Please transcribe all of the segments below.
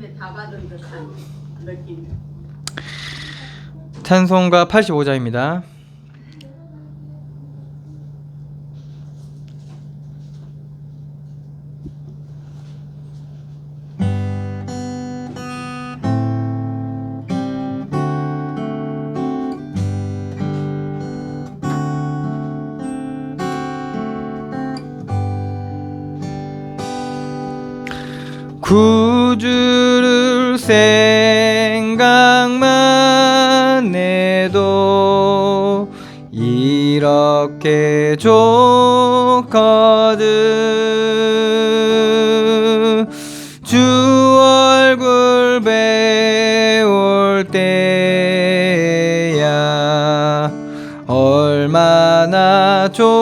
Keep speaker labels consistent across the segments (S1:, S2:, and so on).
S1: 번에 다 받은 듯한 느낌.
S2: 찬송가 85장입니다. 구주를 생각만 해도 이렇게 좋거든. 주 얼굴 배울 때야 얼마나 좋으랴.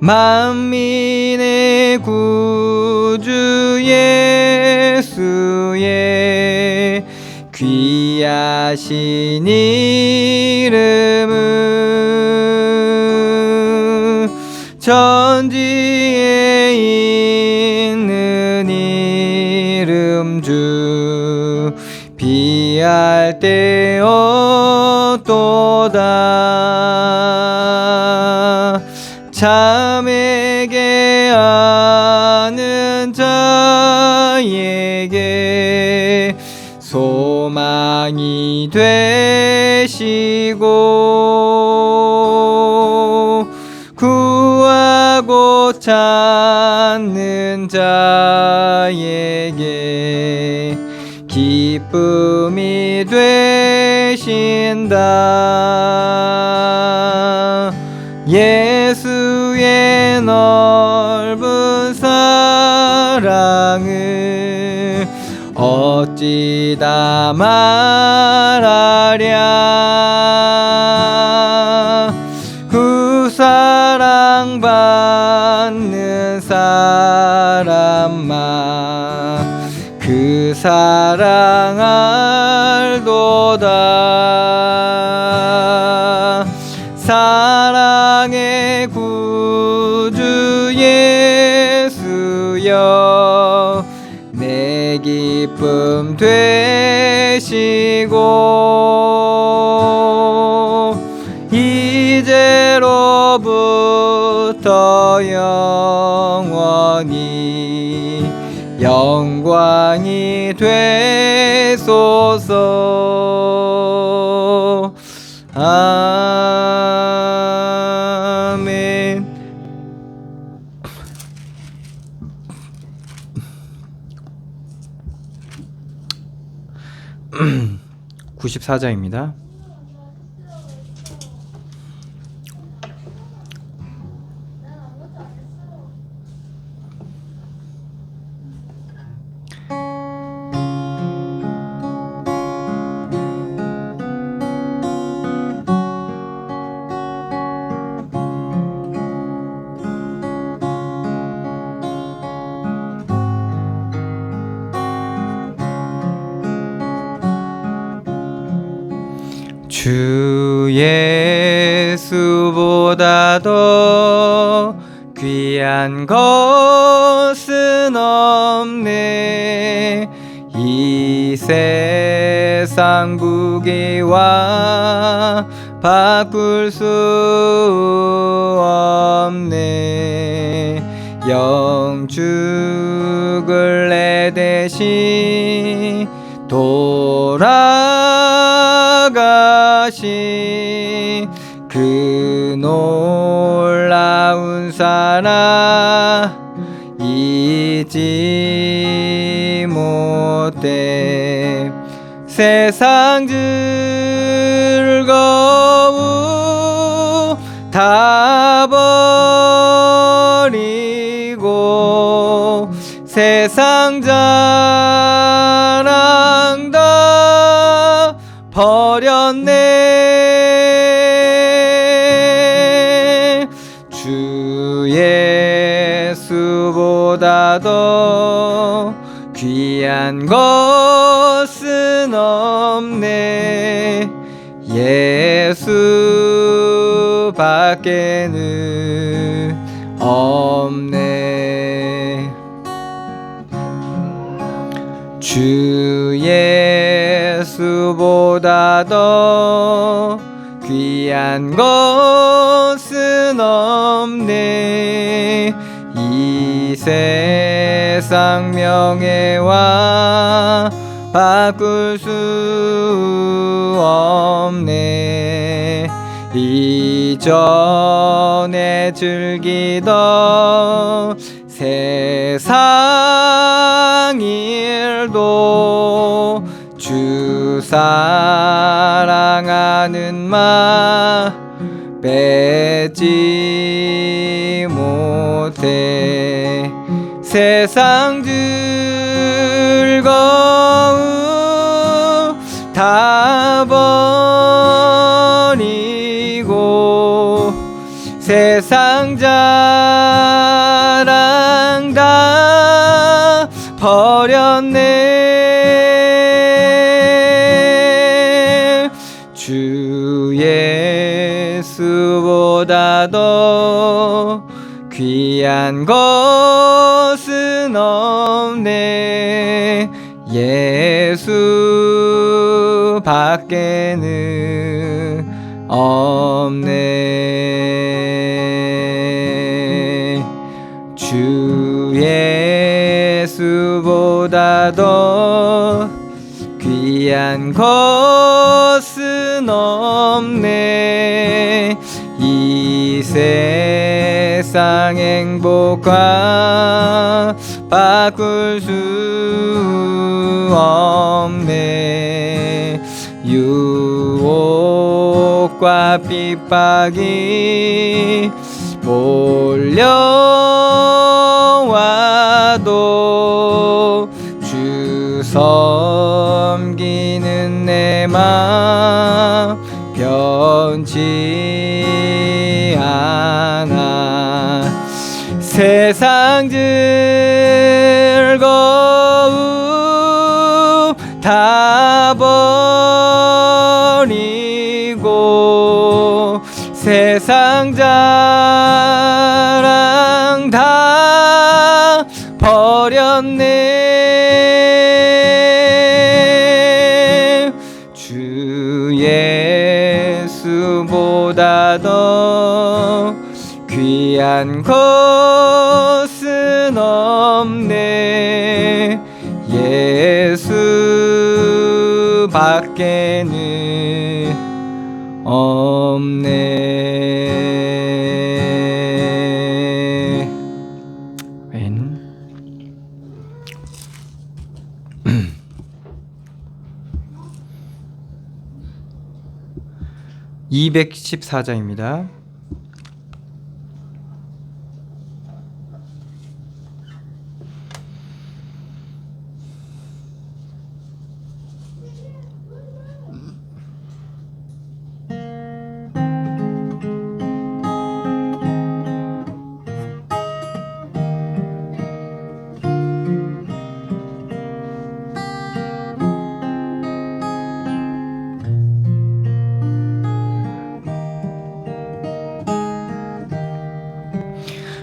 S2: 만민의 구주 예수의 귀하신 이름은 천지에 있는 이름 주 비할 데 없도다. 참에게 아는 자에게 소망이 되시고 구하고 찾는 자에게 기쁨이 되신다. 예수의 넓은 사랑을 어찌 다 말하랴. 그 사랑 받는 사람만 그 사랑 알도다. 사랑의 구주 예수여 내 기쁨 되시고 이제로부터 영원히 영광이 되소서. 아멘. 94장입니다. 주 예수보다 더 귀한 것은 없네. 이 세상 무게와 바꿀 수 없네. 영축을 내 대신 돌아가신 그 놀라운 사랑 잊지 못해. 세상 즐거움 다 버리고 세상 자랑 다 버렸네. 주 예수보다 더 귀한 것은 없네. 예수 밖에는 없네. 주 예수보다 더 귀한 것은 없네. 이 세상 명예와 바꿀 수 없네. 이전에 즐기던 세상 일도 주 사랑하는 마 뺏지 못해. 세상 즐거움 다 버리고 세상 자랑 다 버렸네. 주 예수보다 더 귀한 것은 없네. 예수 밖에는 없네. 주 예수보다 더 귀한 것은 없네. 이 세상 행복과 바꿀 수 없네. 유혹과 핍박이 몰려와도 주 섬기는 내 맘 변치 않아. 세상 즐거움 다 버리고 세상 자랑 다 버렸네. 주 예수보다 더 귀한 것은 없네. 예수 밖에는 없네. 아멘. 214장입니다.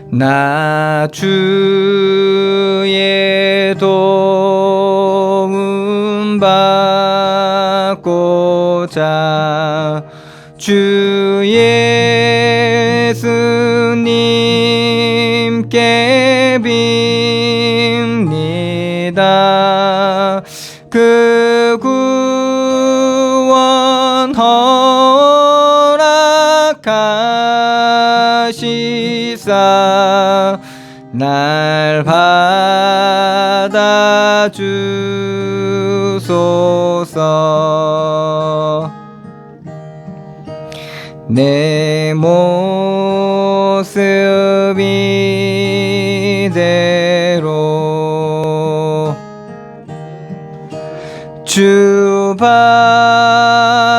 S2: 나 주의 도움 받고자 주 예수님께 빕니다. 그 구원 허락하시사 날 받아주소서. 내 모습 이대로 주 받아주소서.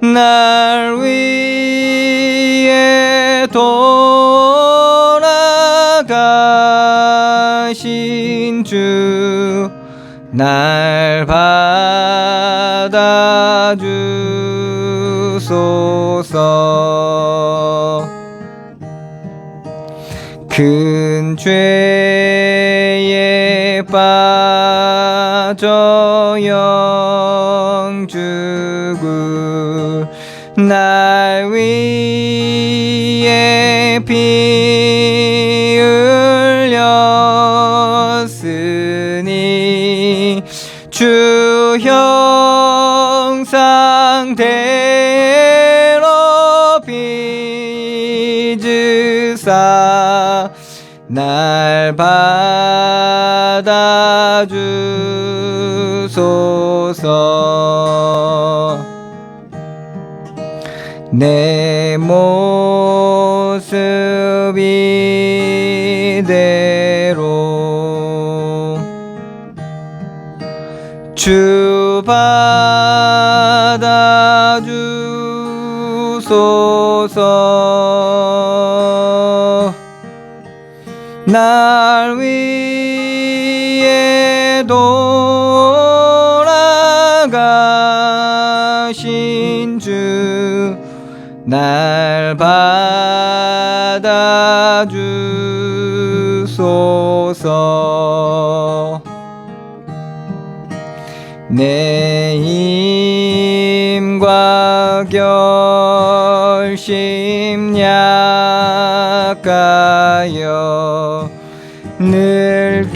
S2: 날 위해 돌아가신 주 날 받아주소서. 큰 죄에 빠져 영주구 날 위에 피 흘렸으니 주 형상대로 빚으사 날 받아주소서. 내 모습 이대로 주 받아주소서. 날 위해 돌아가신 주 날 받아주소서. 내 힘과 결심 약하여 늘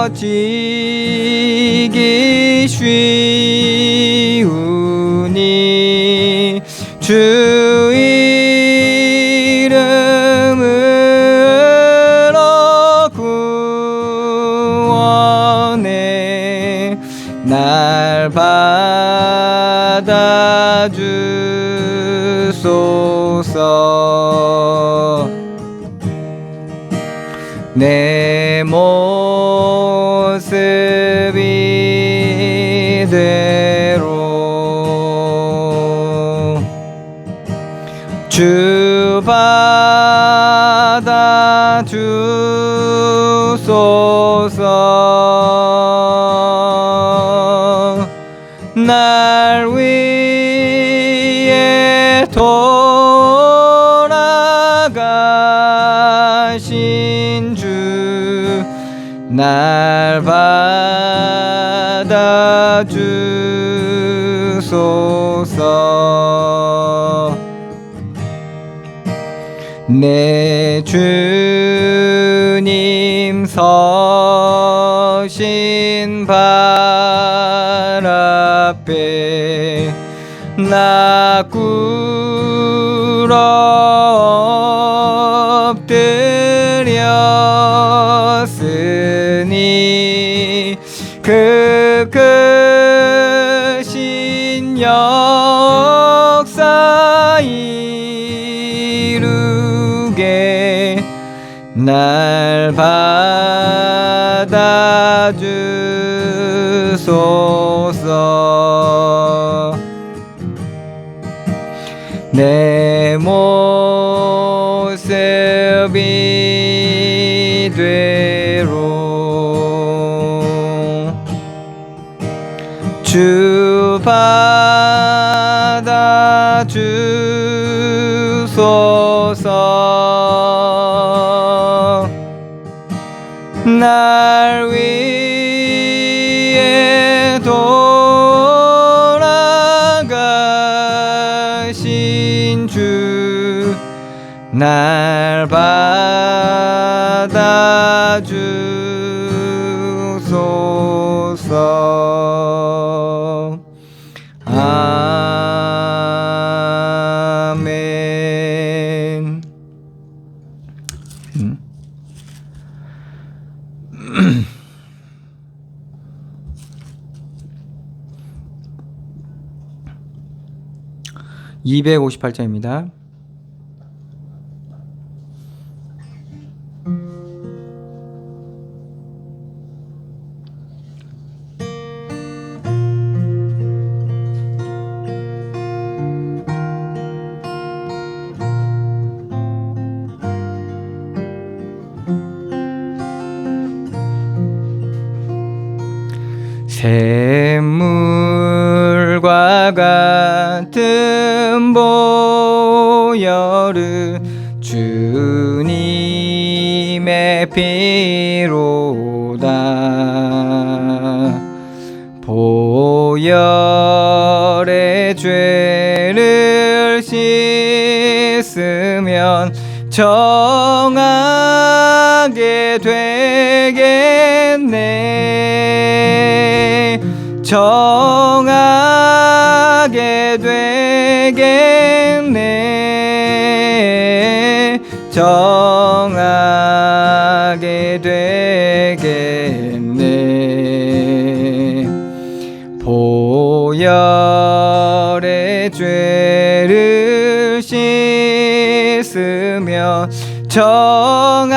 S2: 깨어지기 쉬우니 주 이름으로 구원해 날 받아주소서. 내 모습 이대로 주 받아주소서. 날 위해 돌아가신 주 날 받아주소서. 내 주님 서신 발 앞에 나 꿇어 엎드렸으니 그 크신 역사 이루게 날 받아주소서. 내 모습 이대로 주 받아주소서. 날 위해 돌아가신 주 날 받아주소서. 아멘. 258장입니다. 샘물과 같은 보혈은 주님의 피로다. 보혈의 죄를 씻으면 정하게 되겠네. 정하게 되겠네. 정하게 되겠네. 보혈의 죄를 씻으며 정하게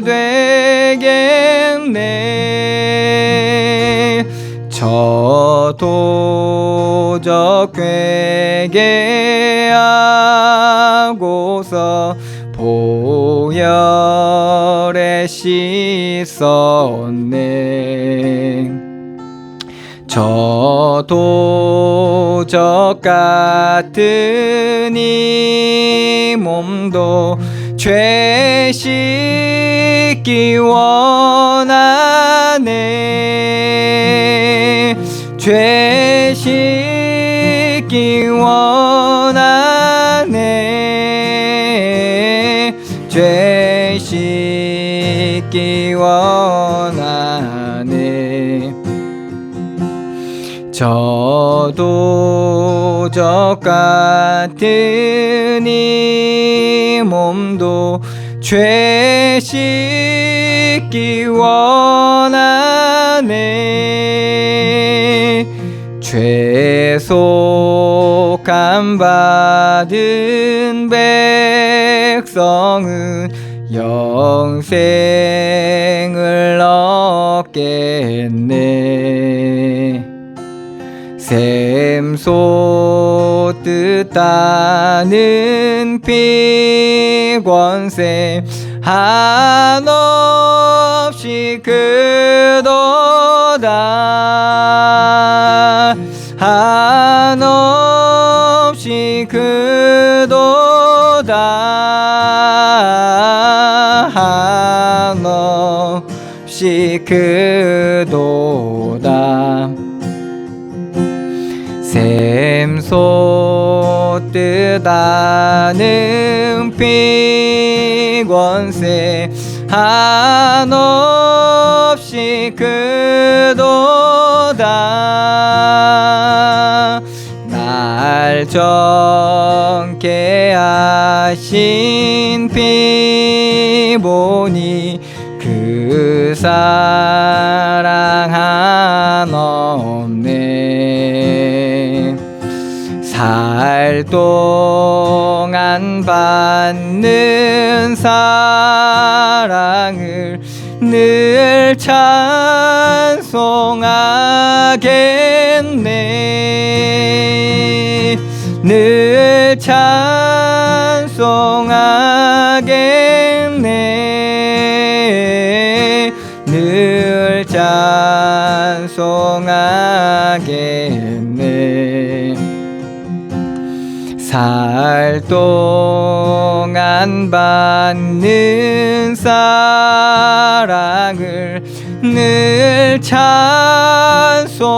S2: 되겠네. 저도적 회개하고서 보혈에 씻었네. 저도적 같은 이 몸도 죄 씻기 원하네. 죄 씻기 원하네. 죄 씻기 원하네. 저도적 같은 이 몸도 죄 씻기 원하네. 죄속함 받은 백성은 영생을 얻겠네. 샘솟듯 따는 피권세 한없이 크도다. 한없이 크도다. 한없이 크도다. 샘솟듯 하는 피권세 한없이 크도다. 날 정케 하신 피 보니 그 사랑 한없네. 살 동안 받는 사랑을 늘 찬송하겠네. 늘 찬송하겠네. 늘 찬송하겠네. 살 동안 받는 사랑을 늘 찬송하겠네.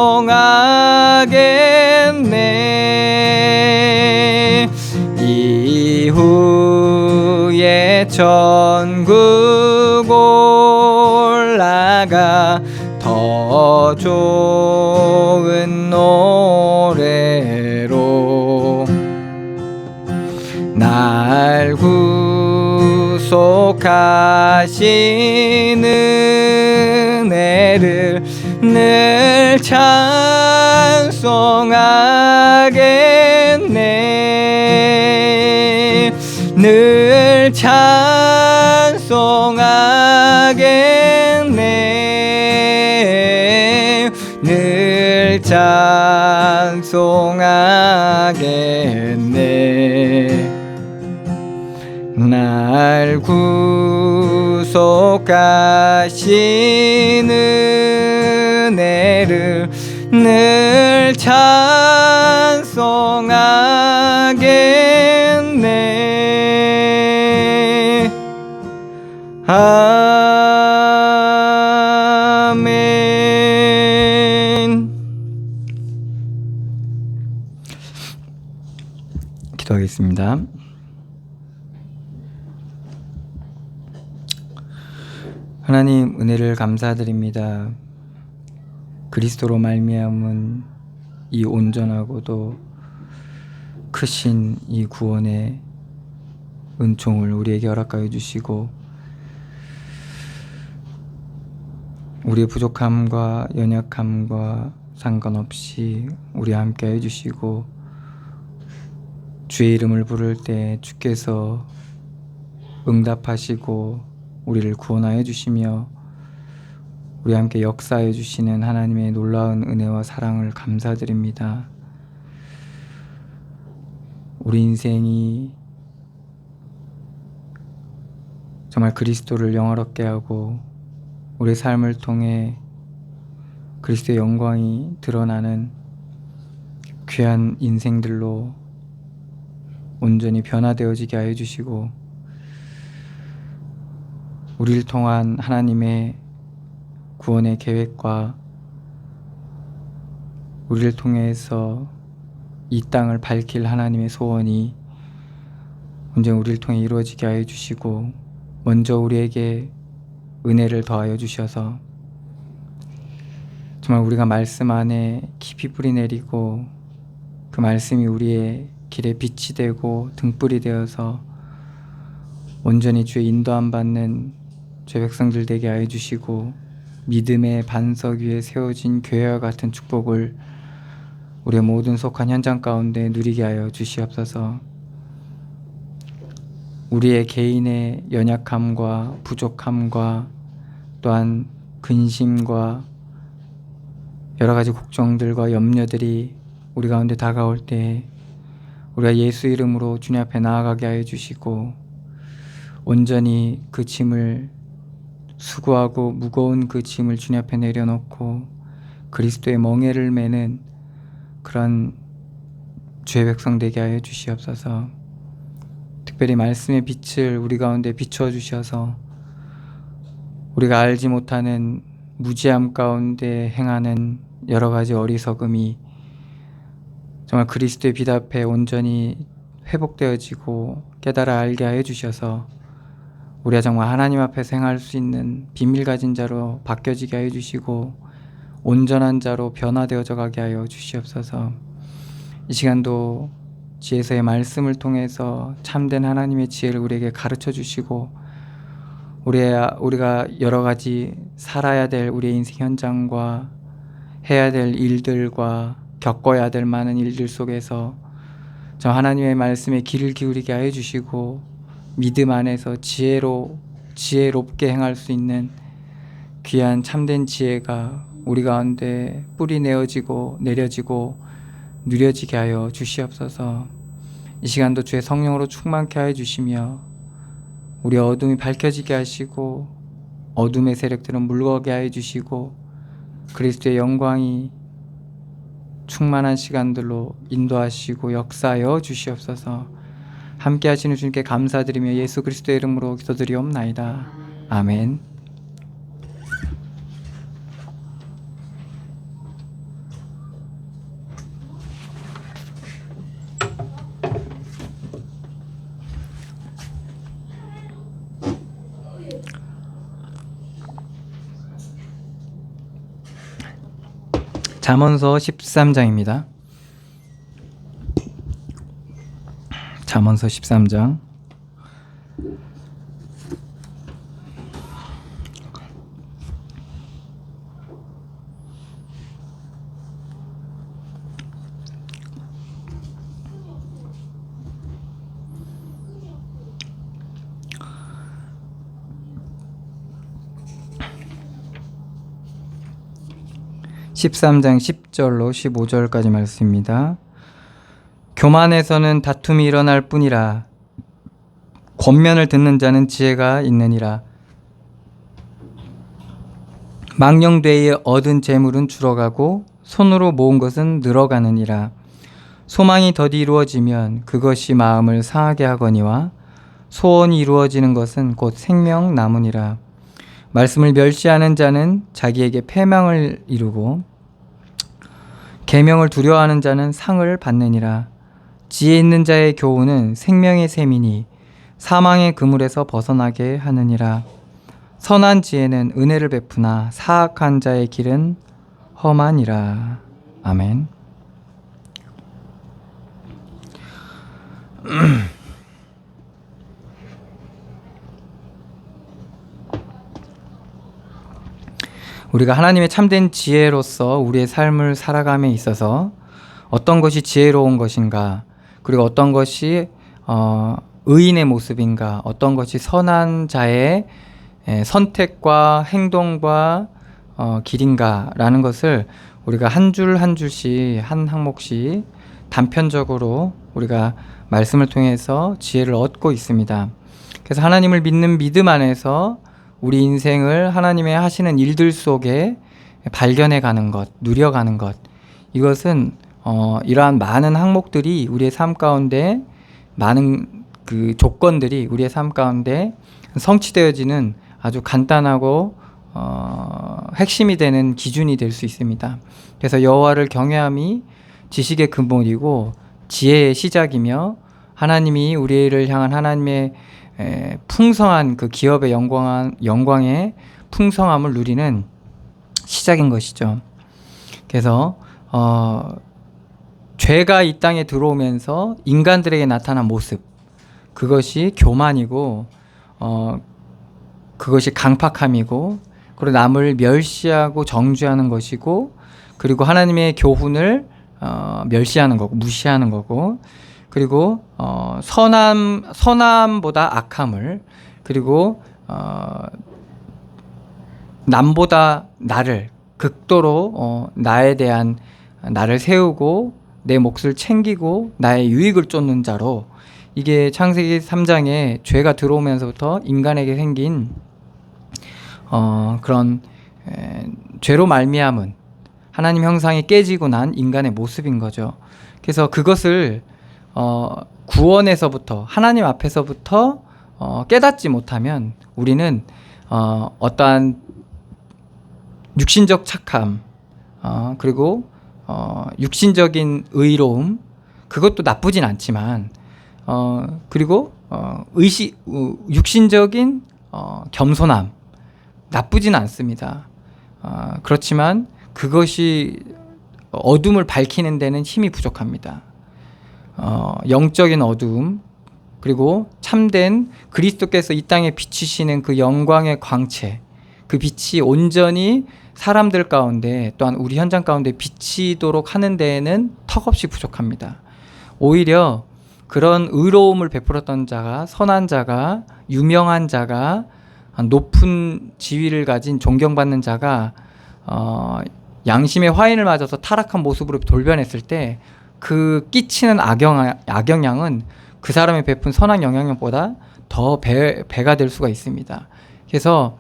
S2: 이후에 천국 올라가 더 좋은 노래로 날 구속하신 은혜를 늘 찬송하겠네. 늘 찬송하겠네. 늘 찬송하겠네. 날 구속하신 은혜를 늘 찬송하겠네. 기도하겠습니다. 하나님, 은혜를 감사드립니다. 그리스도로 말미암은 이 온전하고도 크신 이 구원의 은총을 우리에게 허락하여 주시고, 우리의 부족함과 연약함과 상관없이 우리와 함께 해주시고, 주의 이름을 부를 때 주께서 응답하시고 우리를 구원하여 주시며 우리와 함께 역사해 주시는 하나님의 놀라운 은혜와 사랑을 감사드립니다. 우리 인생이 정말 그리스도를 영화롭게 하고 우리의 삶을 통해 그리스도의 영광이 드러나는 귀한 인생들로 온전히 변화되어지게 하여 주시고, 우리를 통한 하나님의 구원의 계획과 우리를 통해서 이 땅을 밝힐 하나님의 소원이 온전히 우리를 통해 이루어지게 하여 주시고, 먼저 우리에게 은혜를 더하여 주셔서 정말 우리가 말씀 안에 깊이 뿌리 내리고 그 말씀이 우리의 길에 빛이 되고 등불이 되어서 온전히 주의 인도함 받는 주의 백성들 되게 하여 주시고, 믿음의 반석 위에 세워진 교회와 같은 축복을 우리의 모든 속한 현장 가운데 누리게 하여 주시옵소서. 우리의 개인의 연약함과 부족함과 또한 근심과 여러 가지 걱정들과 염려들이 우리 가운데 다가올 때 우리가 예수 이름으로 주님 앞에 나아가게 하여 주시고, 온전히 그 짐을 수고하고 무거운 그 짐을 주님 앞에 내려놓고 그리스도의 멍에를 매는 그런 주의 백성 되게 하여 주시옵소서. 특별히 말씀의 빛을 우리 가운데 비춰 주셔서 우리가 알지 못하는 무지함 가운데 행하는 여러 가지 어리석음이 정말 그리스도의 빛 앞에 온전히 회복되어지고 깨달아 알게 하여 주셔서 우리가 정말 하나님 앞에서 행할 수 있는 비밀 가진 자로 바뀌어지게 하여 주시고 온전한 자로 변화되어져 가게 하여 주시옵소서. 이 시간도 지혜서의 말씀을 통해서 참된 하나님의 지혜를 우리에게 가르쳐 주시고, 우리가 여러 가지 살아야 될 우리의 인생 현장과 해야 될 일들과 겪어야 될 많은 일들 속에서 저 하나님의 말씀에 귀를 기울이게 하여 주시고, 믿음 안에서 지혜롭게 행할 수 있는 귀한 참된 지혜가 우리 가운데 뿌리 내어지고 내려지고 누려지게 하여 주시옵소서. 이 시간도 주의 성령으로 충만케 하여 주시며 우리 어둠이 밝혀지게 하시고 어둠의 세력들은 물거게 하여 주시고 그리스도의 영광이 충만한 시간들로 인도하시고 역사하여 주시옵소서. 함께 하시는 주님께 감사드리며 예수 그리스도의 이름으로 기도드리옵나이다. 아멘. 잠언서 13장입니다. 잠언서 13장 13장 10절로 15절까지 말씀입니다. 교만에서는 다툼이 일어날 뿐이라 권면을 듣는 자는 지혜가 있느니라. 망령되이 얻은 재물은 줄어가고 손으로 모은 것은 늘어가느니라. 소망이 더디 이루어지면 그것이 마음을 상하게 하거니와 소원이 이루어지는 것은 곧 생명나무니라. 말씀을 멸시하는 자는 자기에게 패망을 이루고 계명을 두려워하는 자는 상을 받느니라. 지혜 있는 자의 교훈은 생명의 샘이니 사망의 그물에서 벗어나게 하느니라. 선한 지혜는 은혜를 베푸나 사악한 자의 길은 험하니라. 아멘. 우리가 하나님의 참된 지혜로서 우리의 삶을 살아감에 있어서 어떤 것이 지혜로운 것인가, 그리고 어떤 것이 의인의 모습인가, 어떤 것이 선한 자의 선택과 행동과 길인가라는 것을 우리가 한 줄 한 줄씩, 한 항목씩 단편적으로 우리가 말씀을 통해서 지혜를 얻고 있습니다. 그래서 하나님을 믿는 믿음 안에서 우리 인생을 하나님의 하시는 일들 속에 발견해 가는 것, 누려가는 것, 이것은 이러한 많은 항목들이 우리의 삶 가운데, 많은 그 조건들이 우리의 삶 가운데 성취되어지는 아주 간단하고 핵심이 되는 기준이 될 수 있습니다. 그래서 여호와를 경외함이 지식의 근본이고 지혜의 시작이며, 하나님이 우리를 향한 하나님의 풍성한 그 기업의 영광의 풍성함을 누리는 시작인 것이죠. 그래서 죄가 이 땅에 들어오면서 인간들에게 나타난 모습, 그것이 교만이고 그것이 강팍함이고, 그리고 남을 멸시하고 정죄하는 것이고, 그리고 하나님의 교훈을 멸시하는 거고 무시하는 거고, 그리고 선함보다 악함을, 그리고 남보다 나를 극도로 나에 대한 나를 세우고 내 몫을 챙기고 나의 유익을 쫓는 자로, 이게 창세기 3장에 죄가 들어오면서부터 인간에게 생긴 그런 죄로 말미암은 하나님 형상이 깨지고 난 인간의 모습인 거죠. 그래서 그것을 구원에서부터, 하나님 앞에서부터 깨닫지 못하면 우리는 어떠한 육신적 착함, 그리고 육신적인 의로움, 그것도 나쁘진 않지만, 그리고 육신적인 겸손함, 나쁘진 않습니다. 그렇지만 그것이 어둠을 밝히는 데는 힘이 부족합니다. 영적인 어두움, 그리고 참된 그리스도께서 이 땅에 비추시는 그 영광의 광채, 그 빛이 온전히 사람들 가운데, 또한 우리 현장 가운데 비치도록 하는 데에는 턱없이 부족합니다. 오히려 그런 의로움을 베풀었던 자가, 선한 자가, 유명한 자가, 높은 지위를 가진 존경받는 자가 양심의 화인을 맞아서 타락한 모습으로 돌변했을 때 그 끼치는 악영향은 그 사람이 베푼 선한 영향력보다 더 배가 될 수가 있습니다. 그래서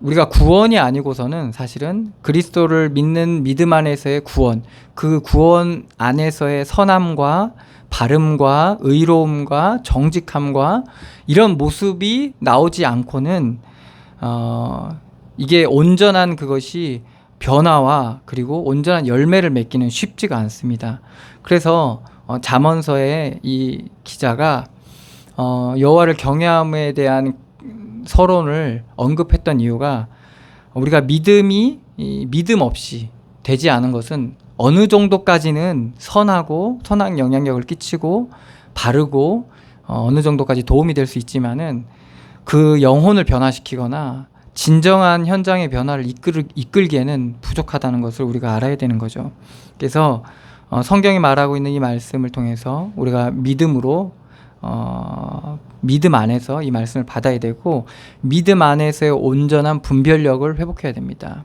S2: 우리가 구원이 아니고서는 사실은 그리스도를 믿는 믿음 안에서의 구원, 그 구원 안에서의 선함과 바름과 의로움과 정직함과 이런 모습이 나오지 않고는 이게 온전한 그것이 변화와 그리고 온전한 열매를 맺기는 쉽지가 않습니다. 그래서 잠언서의 이 기자가 여호와를 경외함에 대한 서론을 언급했던 이유가, 우리가 믿음 없이 되지 않은 것은 어느 정도까지는 선하고 선한 영향력을 끼치고 바르고 어느 정도까지 도움이 될 수 있지만은 그 영혼을 변화시키거나 진정한 현장의 변화를 이끌기에는 부족하다는 것을 우리가 알아야 되는 거죠. 그래서 성경이 말하고 있는 이 말씀을 통해서 우리가 믿음으로 믿음 안에서 이 말씀을 받아야 되고, 믿음 안에서의 온전한 분별력을 회복해야 됩니다.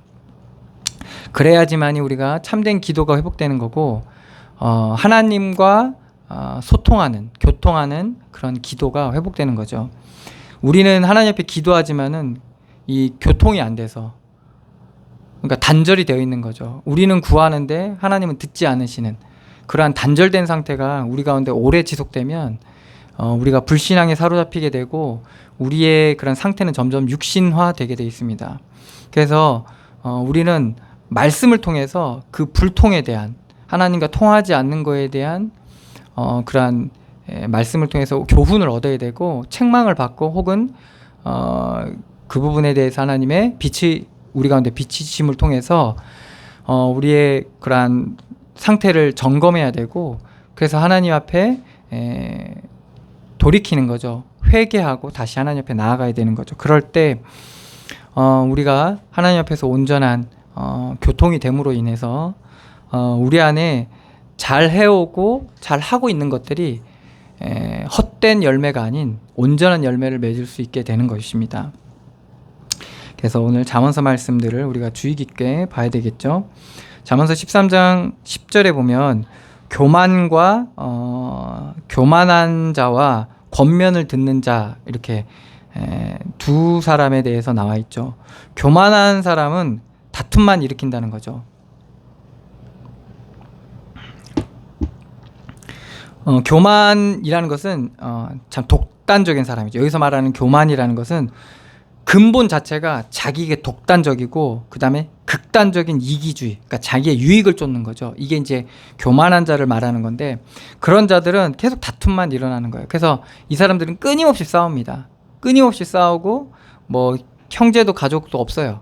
S2: 그래야지만이 우리가 참된 기도가 회복되는 거고, 하나님과 소통하는, 교통하는 그런 기도가 회복되는 거죠. 우리는 하나님 앞에 기도하지만은 이 교통이 안 돼서, 그러니까 단절이 되어 있는 거죠. 우리는 구하는데 하나님은 듣지 않으시는 그러한 단절된 상태가 우리 가운데 오래 지속되면 우리가 불신앙에 사로잡히게 되고 우리의 그런 상태는 점점 육신화되게 되어 있습니다. 그래서 우리는 말씀을 통해서 그 불통에 대한, 하나님과 통하지 않는 거에 대한 그러한 말씀을 통해서 교훈을 얻어야 되고 책망을 받고 혹은 그 부분에 대해서 하나님의 빛이 우리 가운데 비치심을 통해서 우리의 그러한 상태를 점검해야 되고 그래서 하나님 앞에 돌이키는 거죠. 회개하고 다시 하나님 앞에 나아가야 되는 거죠. 그럴 때 우리가 하나님 앞에서 온전한 교통이 됨으로 인해서 우리 안에 잘 해오고 잘 하고 있는 것들이 헛된 열매가 아닌 온전한 열매를 맺을 수 있게 되는 것입니다. 그래서 오늘 잠언서 말씀들을 우리가 주의 깊게 봐야 되겠죠. 잠언서 13장 10절에 보면 교만과 교만한 자와 권면을 듣는 자 이렇게 두 사람에 대해서 나와 있죠. 교만한 사람은 다툼만 일으킨다는 거죠. 교만이라는 것은 참 독단적인 사람이죠. 여기서 말하는 교만이라는 것은 근본 자체가 자기에게 독단적이고 그 다음에 극단적인 이기주의, 그러니까 자기의 유익을 쫓는 거죠. 이게 이제 교만한 자를 말하는 건데 그런 자들은 계속 다툼만 일어나는 거예요. 그래서 이 사람들은 끊임없이 싸웁니다. 끊임없이 싸우고 뭐 형제도 가족도 없어요.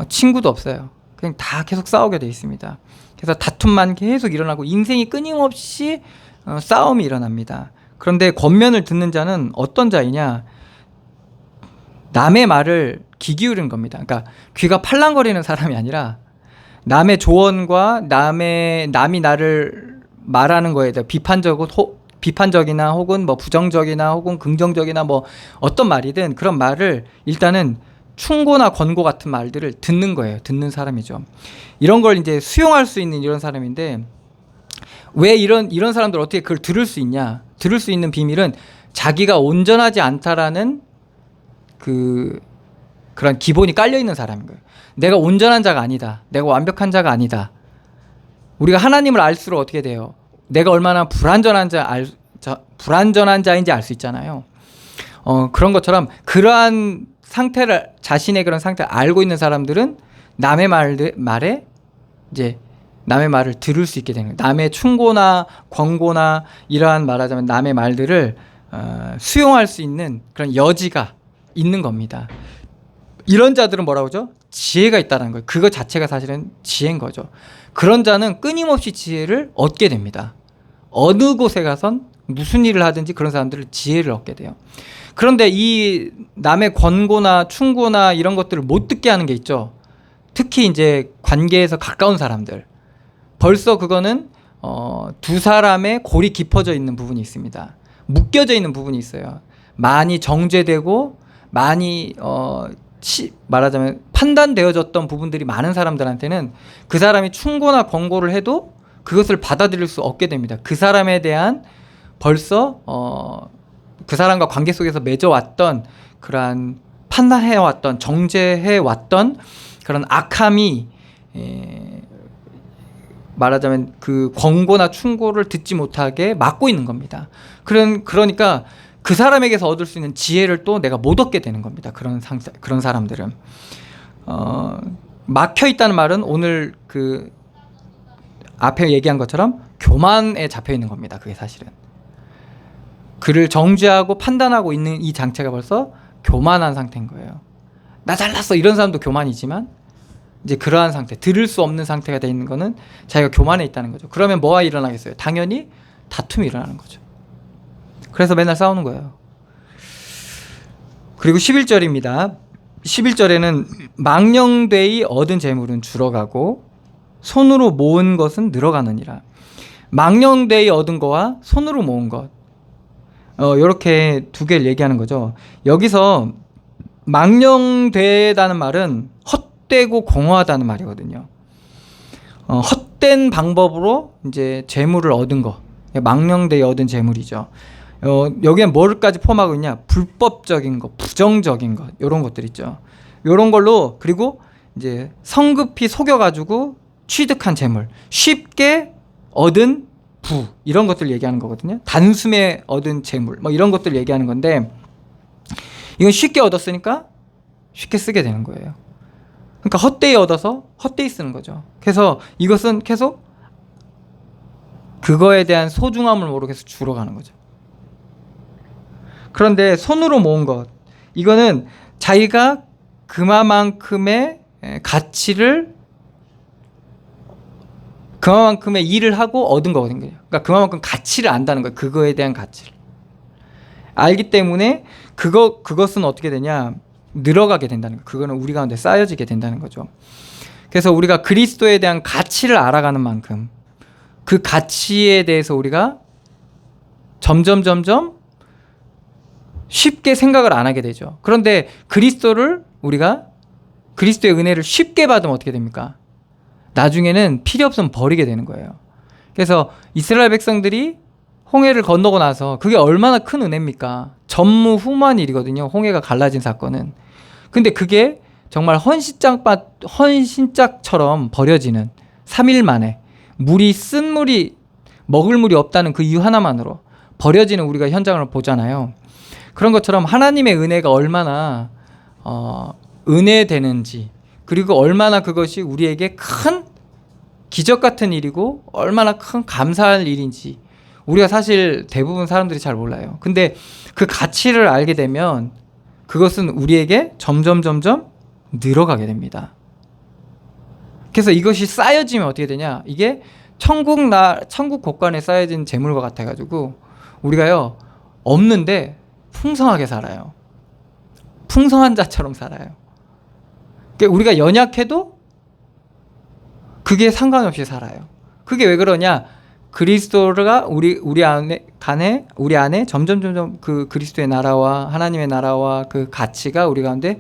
S2: 친구도 없어요. 그냥 다 계속 싸우게 돼 있습니다. 그래서 다툼만 계속 일어나고 인생이 끊임없이 싸움이 일어납니다. 그런데 권면을 듣는 자는 어떤 자이냐? 남의 말을 귀 기울인 겁니다. 그러니까 귀가 팔랑거리는 사람이 아니라 남의 조언과 남이 나를 말하는 거에 대해 비판적이나 혹은 뭐 부정적이나 혹은 긍정적이나 뭐 어떤 말이든 그런 말을 일단은 충고나 권고 같은 말들을 듣는 거예요. 듣는 사람이죠. 이런 걸 이제 수용할 수 있는 이런 사람인데 왜 이런 사람들 어떻게 그걸 들을 수 있냐? 들을 수 있는 비밀은 자기가 온전하지 않다라는 그런 기본이 깔려 있는 사람인 거예요. 내가 온전한 자가 아니다. 내가 완벽한 자가 아니다. 우리가 하나님을 알수록 어떻게 돼요? 내가 얼마나 불완전한 자인지 알 수 있잖아요. 그런 것처럼 그러한 상태를 자신의 그런 상태를 알고 있는 사람들은 남의 말에 이제 남의 말을 들을 수 있게 되는 거예요. 남의 충고나 권고나 이러한 말하자면 남의 말들을 수용할 수 있는 그런 여지가 있는 겁니다. 이런 자들은 뭐라고 하죠? 지혜가 있다는 거예요. 그거 자체가 사실은 지혜인 거죠. 그런 자는 끊임없이 지혜를 얻게 됩니다. 어느 곳에 가선 무슨 일을 하든지 그런 사람들은 지혜를 얻게 돼요. 그런데 이 남의 권고나 충고나 이런 것들을 못 듣게 하는 게 있죠. 특히 이제 관계에서 가까운 사람들. 벌써 그거는 두 사람의 골이 깊어져 있는 부분이 있습니다. 묶여져 있는 부분이 있어요. 많이 정죄되고 많이 말하자면 판단되어졌던 부분들이 많은 사람들한테는 그 사람이 충고나 권고를 해도 그것을 받아들일 수 없게 됩니다. 그 사람에 대한 벌써 그 사람과 관계 속에서 맺어왔던 그러한 판단해왔던 정죄해왔던 그런 악함이 말하자면 그 권고나 충고를 듣지 못하게 막고 있는 겁니다. 그러니까 그 사람에게서 얻을 수 있는 지혜를 또 내가 못 얻게 되는 겁니다. 그런 사람들은 막혀 있다는 말은 오늘 그 앞에 얘기한 것처럼 교만에 잡혀 있는 겁니다. 그게 사실은 그를 정죄하고 판단하고 있는 이 장체가 벌써 교만한 상태인 거예요. 나 잘났어 이런 사람도 교만이지만 이제 그러한 상태, 들을 수 없는 상태가 돼 있는 거는 자기가 교만해 있다는 거죠. 그러면 뭐가 일어나겠어요? 당연히 다툼이 일어나는 거죠. 그래서 맨날 싸우는 거예요. 그리고 11절입니다. 11절에는 망령되이 얻은 재물은 줄어가고 손으로 모은 것은 늘어가느니라. 망령되이 얻은 거와 손으로 모은 것 이렇게 두 개를 얘기하는 거죠. 여기서 망령되다는 말은 헛되고 공허하다는 말이거든요. 헛된 방법으로 이제 재물을 얻은 거, 망령되이 얻은 재물이죠. 여기엔 뭐를까지 포함하고 있냐? 불법적인 것, 부정적인 것, 이런 것들 있죠. 이런 걸로 그리고 이제 성급히 속여가지고 취득한 재물, 쉽게 얻은 부 이런 것들 얘기하는 거거든요. 단숨에 얻은 재물, 뭐 이런 것들 얘기하는 건데 이건 쉽게 얻었으니까 쉽게 쓰게 되는 거예요. 그러니까 헛되이 얻어서 헛되이 쓰는 거죠. 그래서 이것은 계속 그거에 대한 소중함을 모르겠어 죽어가는 거죠. 그런데 손으로 모은 것, 이거는 자기가 그만큼의 가치를, 그만큼의 일을 하고 얻은 거거든요. 그러니까 그만큼 가치를 안다는 거예요. 그거에 대한 가치를 알기 때문에 그것은 어떻게 되냐, 늘어가게 된다는 거예요. 그거는 우리 가운데 쌓여지게 된다는 거죠. 그래서 우리가 그리스도에 대한 가치를 알아가는 만큼 그 가치에 대해서 우리가 점점 쉽게 생각을 안 하게 되죠. 그런데 우리가 그리스도의 은혜를 쉽게 받으면 어떻게 됩니까? 나중에는 필요 없으면 버리게 되는 거예요. 그래서 이스라엘 백성들이 홍해를 건너고 나서 그게 얼마나 큰 은혜입니까? 전무후무한 일이거든요. 홍해가 갈라진 사건은. 근데 그게 정말 헌신짝처럼 버려지는 3일 만에 쓴 물이 먹을 물이 없다는 그 이유 하나만으로 버려지는 우리가 현장을 보잖아요. 그런 것처럼 하나님의 은혜가 얼마나 은혜되는지, 그리고 얼마나 그것이 우리에게 큰 기적 같은 일이고 얼마나 큰 감사할 일인지 우리가 사실 대부분 사람들이 잘 몰라요. 근데 그 가치를 알게 되면 그것은 우리에게 점점 늘어가게 됩니다. 그래서 이것이 쌓여지면 어떻게 되냐, 이게 천국 곳간에 쌓여진 재물과 같아가지고 우리가요 없는데 풍성하게 살아요. 풍성한 자처럼 살아요. 그러니까 우리가 연약해도 그게 상관없이 살아요. 그게 왜 그러냐, 그리스도가 우리 안에 점점 그 그리스도의 나라와 하나님의 나라와 그 가치가 우리 가운데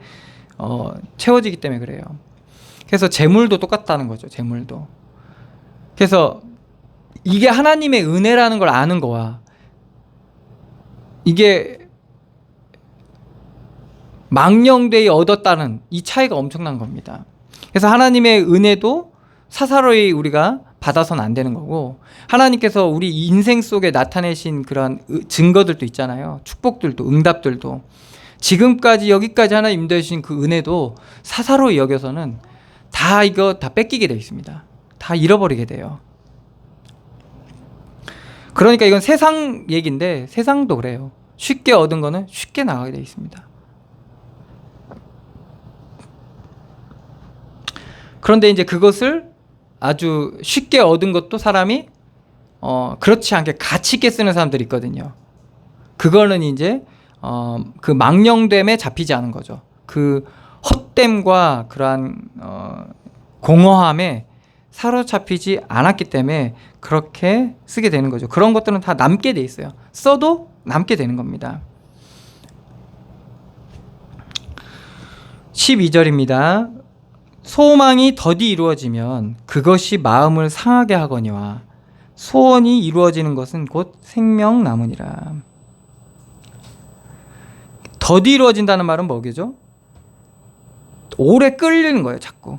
S2: 채워지기 때문에 그래요. 그래서 재물도 똑같다는 거죠. 재물도. 그래서 이게 하나님의 은혜라는 걸 아는 거와 이게 망령되이 얻었다는 이 차이가 엄청난 겁니다. 그래서 하나님의 은혜도 사사로이 우리가 받아서는 안 되는 거고, 하나님께서 우리 인생 속에 나타내신 그런 증거들도 있잖아요. 축복들도, 응답들도, 지금까지 여기까지 하나님 인도해주신 그 은혜도 사사로이 여겨서는 이거 다 뺏기게 되어 있습니다. 다 잃어버리게 돼요. 그러니까 이건 세상 얘기인데 세상도 그래요. 쉽게 얻은 거는 쉽게 나가게 되어 있습니다. 그런데 이제 그것을 아주 쉽게 얻은 것도 사람이 그렇지 않게 가치 있게 쓰는 사람들이 있거든요. 그거는 이제 그 망령됨에 잡히지 않은 거죠. 그 헛됨과 그러한 공허함에 사로잡히지 않았기 때문에 그렇게 쓰게 되는 거죠. 그런 것들은 다 남게 돼 있어요. 써도 남게 되는 겁니다. 12절입니다. 소망이 더디 이루어지면 그것이 마음을 상하게 하거니와 소원이 이루어지는 것은 곧 생명 나무니라. 더디 이루어진다는 말은 뭐겠죠? 오래 끌리는 거예요, 자꾸.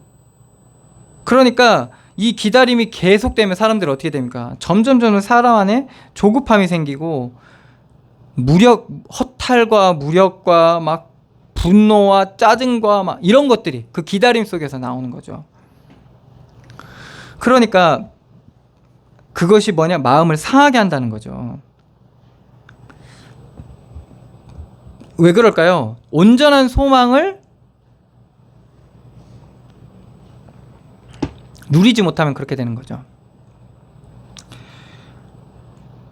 S2: 그러니까 이 기다림이 계속되면 사람들이 어떻게 됩니까? 점점 사람 안에 조급함이 생기고 허탈과 무력과 막 분노와 짜증과 막 이런 것들이 그 기다림 속에서 나오는 거죠. 그러니까 그것이 뭐냐? 마음을 상하게 한다는 거죠. 왜 그럴까요? 온전한 소망을 누리지 못하면 그렇게 되는 거죠.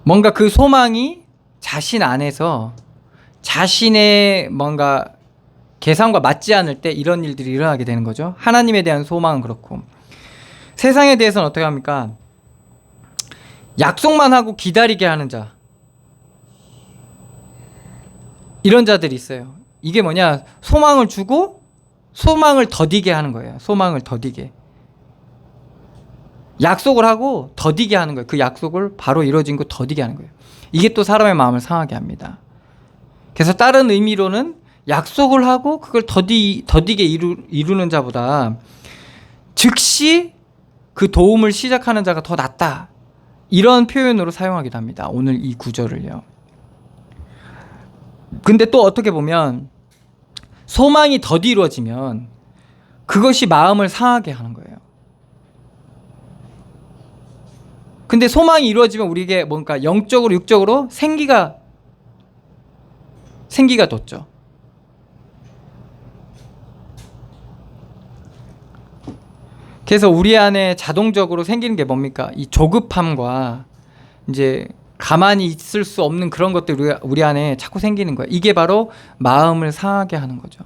S2: 뭔가 그 소망이 자신 안에서 자신의 뭔가 계산과 맞지 않을 때 이런 일들이 일어나게 되는 거죠. 하나님에 대한 소망은 그렇고, 세상에 대해서는 어떻게 합니까? 약속만 하고 기다리게 하는 자, 이런 자들이 있어요. 이게 뭐냐? 소망을 주고 소망을 더디게 하는 거예요. 소망을 더디게. 약속을 하고 더디게 하는 거예요. 그 약속을 바로 이루어진 거 더디게 하는 거예요. 이게 또 사람의 마음을 상하게 합니다. 그래서 다른 의미로는 약속을 하고 그걸 더디게 이루는 자보다 즉시 그 도움을 시작하는 자가 더 낫다, 이런 표현으로 사용하기도 합니다. 오늘 이 구절을요. 근데 또 어떻게 보면 소망이 더디 이루어지면 그것이 마음을 상하게 하는 거예요. 근데 소망이 이루어지면 우리에게 뭔가 영적으로 육적으로 생기가 돋죠. 그래서 우리 안에 자동적으로 생기는 게 뭡니까? 이 조급함과 이제 가만히 있을 수 없는 그런 것들이 우리 안에 자꾸 생기는 거예요. 이게 바로 마음을 상하게 하는 거죠.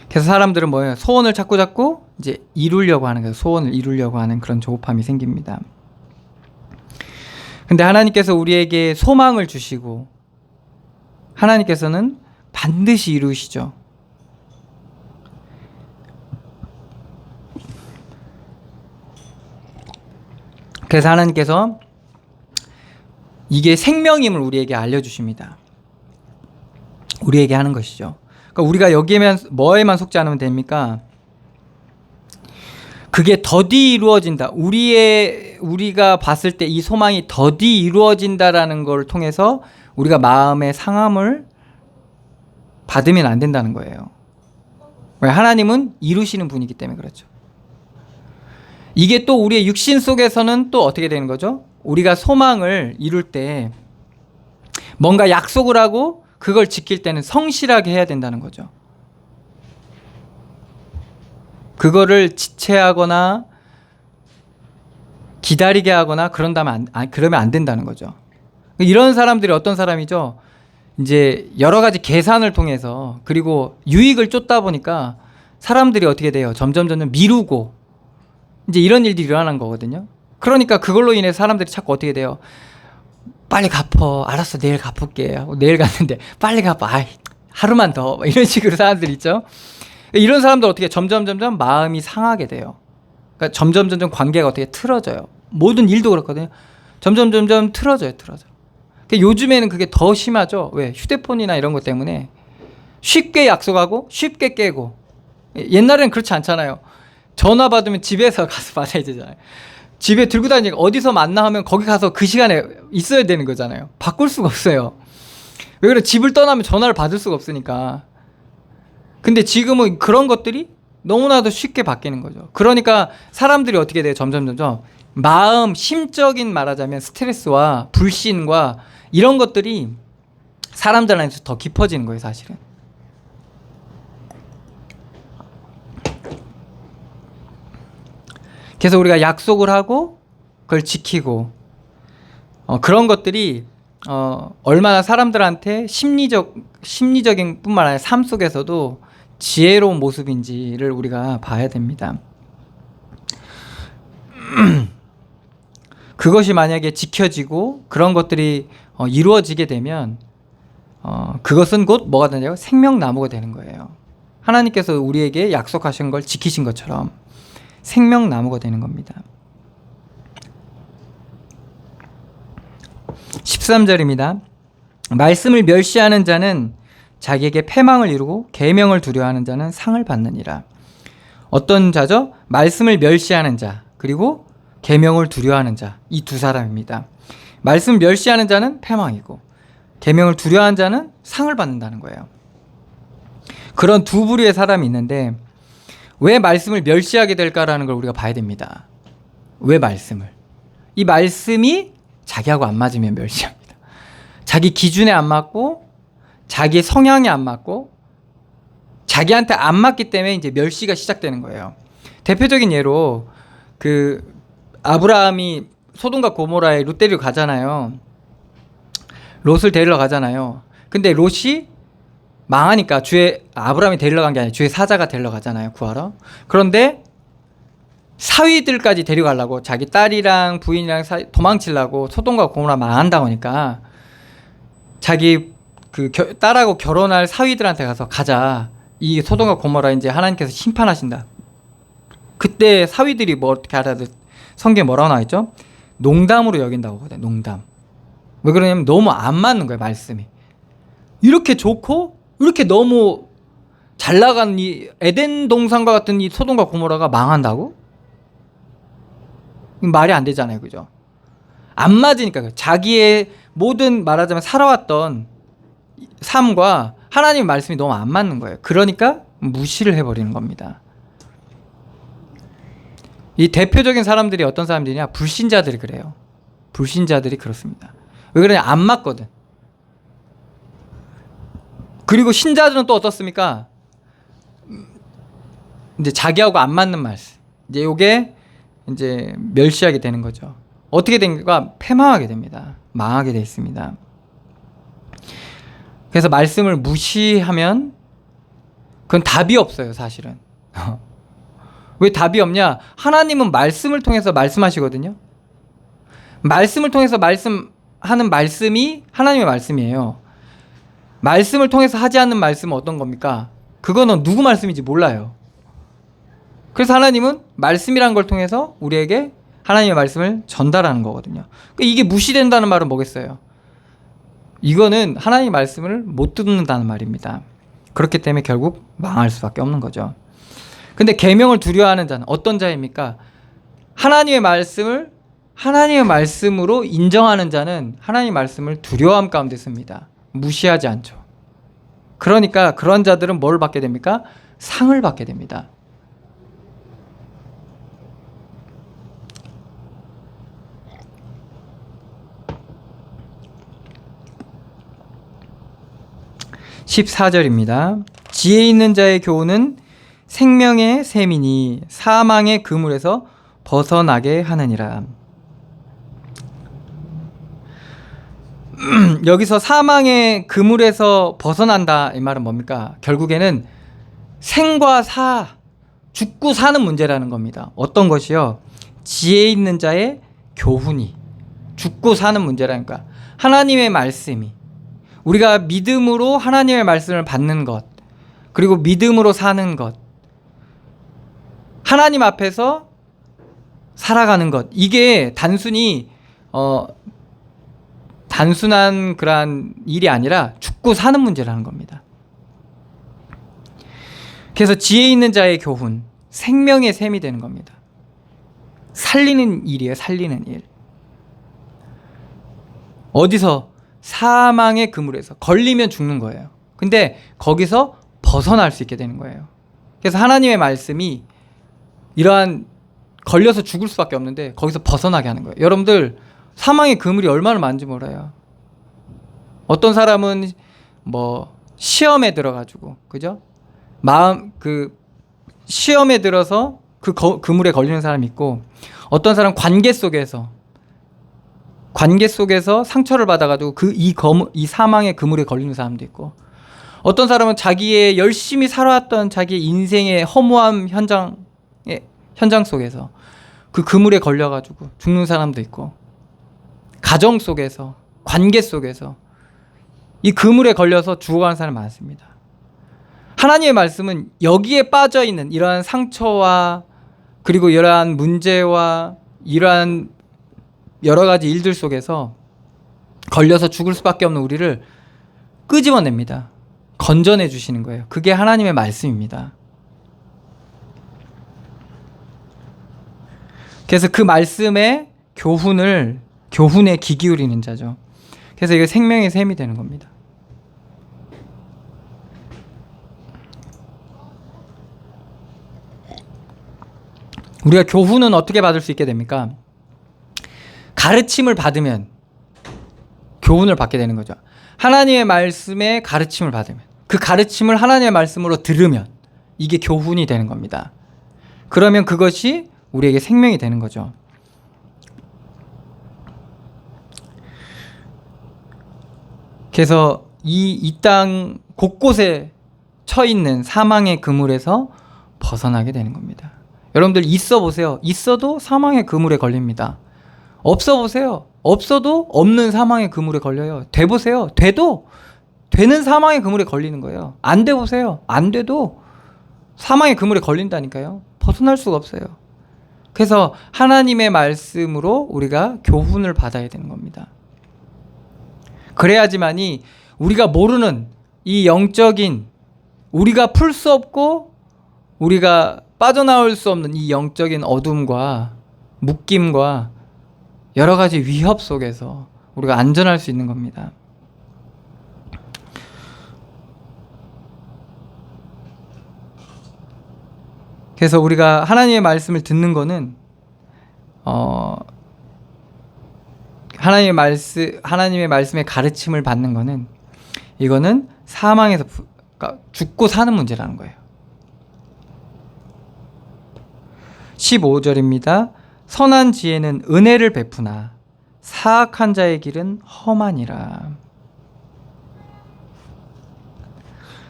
S2: 그래서 사람들은 뭐예요? 소원을 자꾸 이제 이루려고 하는 거예요. 소원을 이루려고 하는 그런 조급함이 생깁니다. 근데 하나님께서 우리에게 소망을 주시고 하나님께서는 반드시 이루시죠. 그래서 하나님께서 이게 생명임을 우리에게 알려주십니다. 우리에게 하는 것이죠. 그러니까 우리가 여기에만 뭐에만 속지 않으면 됩니까? 그게 더디 이루어진다. 우리가 봤을 때 이 소망이 더디 이루어진다라는 걸 통해서 우리가 마음의 상함을 받으면 안 된다는 거예요. 왜? 하나님은 이루시는 분이기 때문에 그렇죠. 이게 또 우리의 육신 속에서는 또 어떻게 되는 거죠? 우리가 소망을 이룰 때 뭔가 약속을 하고 그걸 지킬 때는 성실하게 해야 된다는 거죠. 그거를 지체하거나 기다리게 하거나 그러면 안 된다는 거죠. 이런 사람들이 어떤 사람이죠? 이제 여러 가지 계산을 통해서 그리고 유익을 쫓다 보니까 사람들이 어떻게 돼요? 점점 미루고 이제 이런 일들이 일어나는 거거든요. 그러니까 그걸로 인해 사람들이 자꾸 어떻게 돼요? 빨리 갚어. 알았어. 내일 갚을게. 하고 내일 갔는데 빨리 갚아. 아이, 하루만 더. 이런 식으로 사람들 있죠. 이런 사람들 어떻게 점점 마음이 상하게 돼요. 그러니까 점점 관계가 어떻게 틀어져요. 모든 일도 그렇거든요. 점점 틀어져요. 그러니까 요즘에는 그게 더 심하죠. 왜? 휴대폰이나 이런 것 때문에 쉽게 약속하고 쉽게 깨고. 옛날에는 그렇지 않잖아요. 전화 받으면 집에서 가서 받아야 되잖아요. 집에 들고 다니니까 어디서 만나 하면 거기 가서 그 시간에 있어야 되는 거잖아요. 바꿀 수가 없어요. 왜 그래? 집을 떠나면 전화를 받을 수가 없으니까. 근데 지금은 그런 것들이 너무나도 쉽게 바뀌는 거죠. 그러니까 사람들이 어떻게 돼요? 점점 마음, 심적인 말하자면 스트레스와 불신과 이런 것들이 사람들 안에서 더 깊어지는 거예요, 사실은. 그래서 우리가 약속을 하고 그걸 지키고 그런 것들이 얼마나 사람들한테 심리적인 뿐만 아니라 삶 속에서도 지혜로운 모습인지를 우리가 봐야 됩니다. 그것이 만약에 지켜지고 그런 것들이 이루어지게 되면 그것은 곧 뭐가 되냐고? 생명나무가 되는 거예요. 하나님께서 우리에게 약속하신 걸 지키신 것처럼 생명나무가 되는 겁니다. 13절입니다. 말씀을 멸시하는 자는 자기에게 패망을 이루고 계명을 두려워하는 자는 상을 받느니라. 어떤 자죠? 말씀을 멸시하는 자 그리고 계명을 두려워하는 자, 이 두 사람입니다. 말씀을 멸시하는 자는 패망이고 계명을 두려워하는 자는 상을 받는다는 거예요. 그런 두 부류의 사람이 있는데 왜 말씀을 멸시하게 될까라는 걸 우리가 봐야 됩니다. 왜 말씀을? 이 말씀이 자기하고 안 맞으면 멸시합니다. 자기 기준에 안 맞고 자기의 성향에 안 맞고 자기한테 안 맞기 때문에 이제 멸시가 시작되는 거예요. 대표적인 예로 그 아브라함이 소돔과 고모라에 롯 데리러 가잖아요. 롯을 데리러 가잖아요. 근데 롯이 망하니까 아브라함이 데리러 간 게 아니라 주의 사자가 데리러 가잖아요. 구하러. 그런데 사위들까지 데려가려고 자기 딸이랑 부인이랑 도망치려고 소돔과 고모라 망한다고 하니까 자기 딸하고 결혼할 사위들한테 가서 가자. 이 소돔과 고모라 이제 하나님께서 심판하신다. 그때 사위들이 뭐 어떻게 알아듣? 성경에 뭐라고 나와 있죠? 농담으로 여긴다고 하거든요. 농담. 왜 그러냐면 너무 안 맞는 거예요. 말씀이. 이렇게 좋고 이렇게 너무 잘 나간 이 에덴 동산과 같은 이 소돔과 고모라가 망한다고? 말이 안 되잖아요. 그죠? 안 맞으니까 자기의 모든 말하자면 살아왔던 삶과 하나님 말씀이 너무 안 맞는 거예요. 그러니까 무시를 해버리는 겁니다. 이 대표적인 사람들이 어떤 사람들이냐? 불신자들이 그래요. 불신자들이 그렇습니다. 왜 그러냐? 안 맞거든. 그리고 신자들은 또 어떻습니까? 이제 자기하고 안 맞는 말씀. 이제 요게 이제 멸시하게 되는 거죠. 어떻게 된가? 패망하게 됩니다. 망하게 돼 있습니다. 그래서 말씀을 무시하면 그건 답이 없어요, 사실은. 왜 답이 없냐? 하나님은 말씀을 통해서 말씀하시거든요. 말씀을 통해서 말씀하는 말씀이 하나님의 말씀이에요. 말씀을 통해서 하지 않는 말씀은 어떤 겁니까? 그거는 누구 말씀인지 몰라요. 그래서 하나님은 말씀이란 걸 통해서 우리에게 하나님의 말씀을 전달하는 거거든요. 이게 무시된다는 말은 뭐겠어요? 이거는 하나님의 말씀을 못 듣는다는 말입니다. 그렇기 때문에 결국 망할 수밖에 없는 거죠. 근데 계명을 두려워하는 자는 어떤 자입니까? 하나님의 말씀을 하나님의 말씀으로 인정하는 자는 하나님의 말씀을 두려워함 가운데 씁니다. 무시하지 않죠. 그러니까 그런 자들은 뭘 받게 됩니까? 상을 받게 됩니다. (14절입니다) 지혜 있는 자의 교훈은 생명의 샘이니 사망의 그물에서 벗어나게 하느니라. 여기서 사망의 그물에서 벗어난다 이 말은 뭡니까? 결국에는 생과 사, 죽고 사는 문제라는 겁니다. 어떤 것이요? 지혜 있는 자의 교훈이 죽고 사는 문제라니까. 하나님의 말씀이, 우리가 믿음으로 하나님의 말씀을 받는 것, 그리고 믿음으로 사는 것, 하나님 앞에서 살아가는 것, 이게 단순한 그러한 일이 아니라 죽고 사는 문제라는 겁니다. 그래서 지혜 있는 자의 교훈, 생명의 샘이 되는 겁니다. 살리는 일이에요. 살리는 일. 어디서? 사망의 그물에서. 걸리면 죽는 거예요. 근데 거기서 벗어날 수 있게 되는 거예요. 그래서 하나님의 말씀이 이러한 걸려서 죽을 수밖에 없는데 거기서 벗어나게 하는 거예요. 여러분들 사망의 그물이 얼마나 많은지 몰라요. 어떤 사람은 뭐 시험에 들어가지고, 그죠? 시험에 들어서 그 그물에 걸리는 사람이 있고, 어떤 사람 관계 속에서 상처를 받아가지고 이 사망의 그물에 걸리는 사람도 있고, 어떤 사람은 자기의 열심히 살아왔던 자기의 인생의 허무함 현장 속에서 그 그물에 걸려가지고 죽는 사람도 있고, 가정 속에서, 관계 속에서 이 그물에 걸려서 죽어가는 사람이 많습니다. 하나님의 말씀은 여기에 빠져있는 이러한 상처와 그리고 이러한 문제와 이러한 여러 가지 일들 속에서 걸려서 죽을 수밖에 없는 우리를 끄집어냅니다. 건져내 주시는 거예요. 그게 하나님의 말씀입니다. 그래서 그 말씀의 교훈에 귀 기울이는 자죠. 그래서 이게 생명의 샘이 되는 겁니다. 우리가 교훈은 어떻게 받을 수 있게 됩니까? 가르침을 받으면 교훈을 받게 되는 거죠. 하나님의 말씀에 가르침을 받으면, 그 가르침을 하나님의 말씀으로 들으면 이게 교훈이 되는 겁니다. 그러면 그것이 우리에게 생명이 되는 거죠. 그래서 이 땅 곳곳에 처 있는 사망의 그물에서 벗어나게 되는 겁니다. 여러분들 있어 보세요. 있어도 사망의 그물에 걸립니다. 없어 보세요. 없어도 없는 사망의 그물에 걸려요. 돼 보세요. 돼도 되는 사망의 그물에 걸리는 거예요. 안 돼 보세요. 안 돼도 사망의 그물에 걸린다니까요. 벗어날 수가 없어요. 그래서 하나님의 말씀으로 우리가 교훈을 받아야 되는 겁니다. 그래야지만이 우리가 모르는 이 영적인, 우리가 풀 수 없고 우리가 빠져나올 수 없는 이 영적인 어둠과 묶임과 여러 가지 위협 속에서 우리가 안전할 수 있는 겁니다. 그래서 우리가 하나님의 말씀을 듣는 거는 하나님의 말씀의 가르침을 받는 거는 이거는 사망에서 그러니까 죽고 사는 문제라는 거예요. 15절입니다. 선한 지혜는 은혜를 베푸나 사악한 자의 길은 험하니라.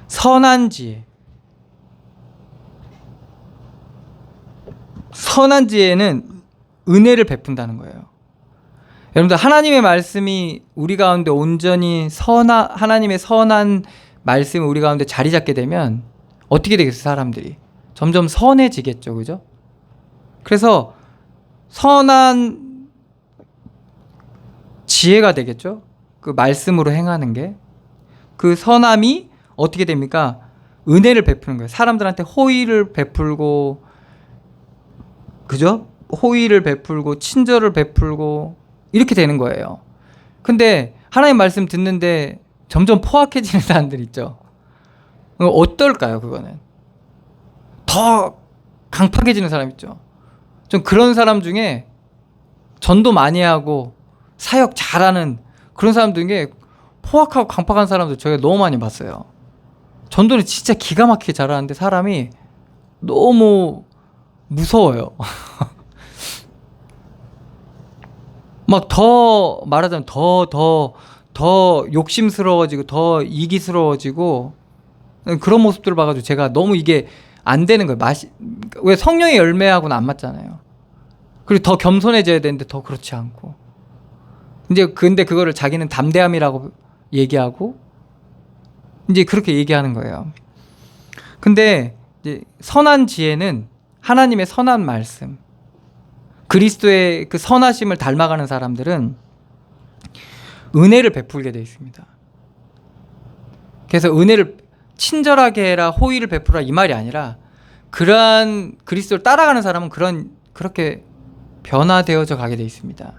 S2: 선한 지혜. 선한 지혜는 은혜를 베푼다는 거예요. 여러분들, 하나님의 말씀이 우리 가운데 온전히 하나님의 선한 말씀이 우리 가운데 자리 잡게 되면 어떻게 되겠어요? 사람들이 점점 선해지겠죠, 그죠? 그래서 선한 지혜가 되겠죠. 그 말씀으로 행하는 게, 그 선함이 어떻게 됩니까? 은혜를 베푸는 거예요. 사람들한테 호의를 베풀고, 그죠? 호의를 베풀고 친절을 베풀고 이렇게 되는 거예요. 근데 하나님 말씀 듣는데 점점 포악해지는 사람들 있죠. 어떨까요? 그거는 더 강팍해지는 사람 있죠. 좀 그런 사람 중에 전도 많이 하고 사역 잘하는 그런 사람들 중에 포악하고 강팍한 사람들 저희가 너무 많이 봤어요. 전도는 진짜 기가 막히게 잘하는데 사람이 너무 무서워요. 막 더 말하자면 더 욕심스러워지고 더 이기스러워지고 그런 모습들을 봐가지고 제가 너무 이게 안 되는 거예요. 왜 성령의 열매하고는 안 맞잖아요. 그리고 더 겸손해져야 되는데 더 그렇지 않고, 근데 그거를 자기는 담대함이라고 얘기하고 이제 그렇게 얘기하는 거예요. 근데 이제 선한 지혜는 하나님의 선한 말씀, 그리스도의 그 선하심을 닮아가는 사람들은 은혜를 베풀게 되어 있습니다. 그래서 은혜를 친절하게 해라, 호의를 베풀라 이 말이 아니라 그러한 그리스도를 따라가는 사람은 그렇게 변화되어져 가게 되어 있습니다.